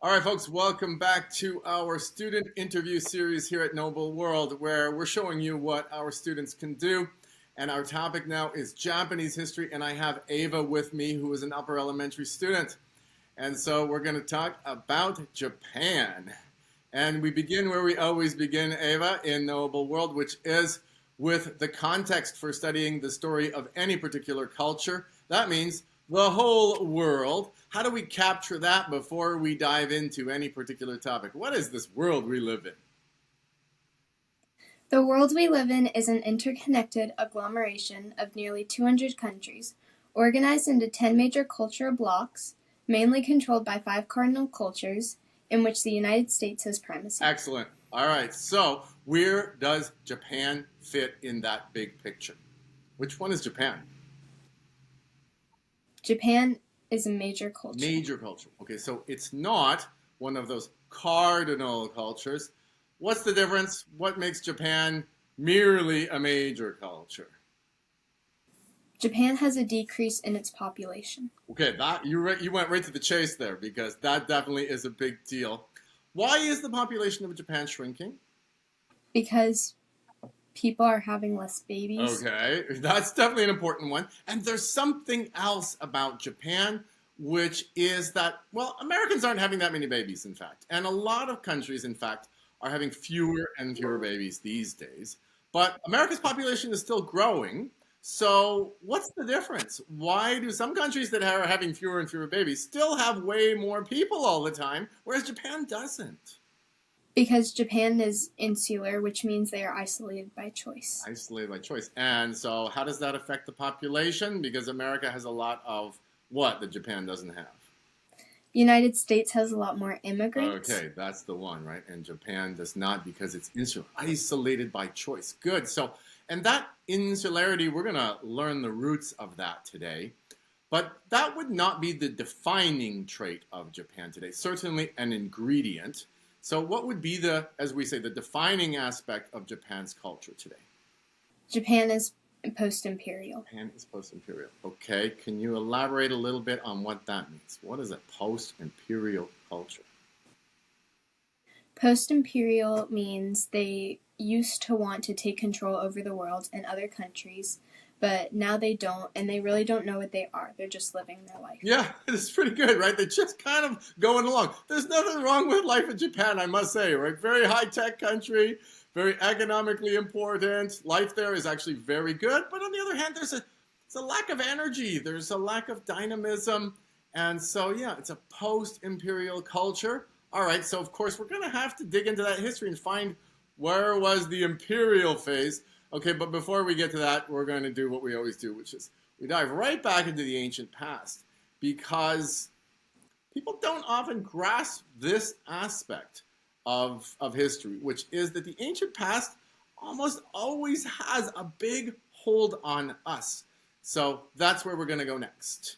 All right, folks, welcome back to our student interview series here at Knowable World, where we're showing you what our students can do. And our topic now is Japanese history, and I have Ava with me, who is an upper elementary student. And so we're going to talk about Japan. And we begin where we always begin, Ava, in Knowable World, which is with the context for studying the story of any particular culture. That means the whole world. How do we capture that before we dive into any particular topic? What is this world we live in? The world we live in is an interconnected agglomeration of nearly 200 countries, organized into 10 major cultural blocks, mainly controlled by 5 cardinal cultures, in which the United States has primacy. Excellent. All right, so where does Japan fit in that big picture? Which one is Japan? Japan is a major culture. Major culture. Okay, so it's not one of those cardinal cultures. What's the difference? What makes Japan merely a major culture? Japan has a decrease in its population. Okay, you went right to the chase there, because that definitely is a big deal. Why is the population of Japan shrinking? Because people are having less babies. Okay, that's definitely an important one. And there's something else about Japan, which is that, well, Americans aren't having that many babies, in fact. And a lot of countries, in fact, are having fewer and fewer babies these days. But America's population is still growing. So what's the difference? Why do some countries that are having fewer and fewer babies still have way more people all the time, whereas Japan doesn't? Because Japan is insular, which means they are isolated by choice. Isolated by choice. And so how does that affect the population? Because America has a lot of what that Japan doesn't have? The United States has a lot more immigrants. Okay, that's the one, right? And Japan does not, because it's insular, isolated by choice. Good. So, and that insularity, we're going to learn the roots of that today. But that would not be the defining trait of Japan today. Certainly an ingredient. So what would be the, as we say, the defining aspect of Japan's culture today? Japan is post-imperial. Japan is post-imperial. Okay, can you elaborate a little bit on what that means? What is a post-imperial culture? Post-imperial means they used to want to take control over the world and other countries, but now they don't, and they really don't know what they are. They're just living their life. Yeah, it's pretty good, right? They're just kind of going along. There's nothing wrong with life in Japan, I must say, right? Very high-tech country, very economically important. Life there is actually very good, but on the other hand, there's a lack of energy. There's a lack of dynamism, and so, yeah, it's a post-imperial culture. All right, so of course, we're going to have to dig into that history and find where was the imperial phase. Okay, but before we get to that, we're going to do what we always do, which is we dive right back into the ancient past, because people don't often grasp this aspect of history, which is that the ancient past almost always has a big hold on us. So that's where we're going to go next.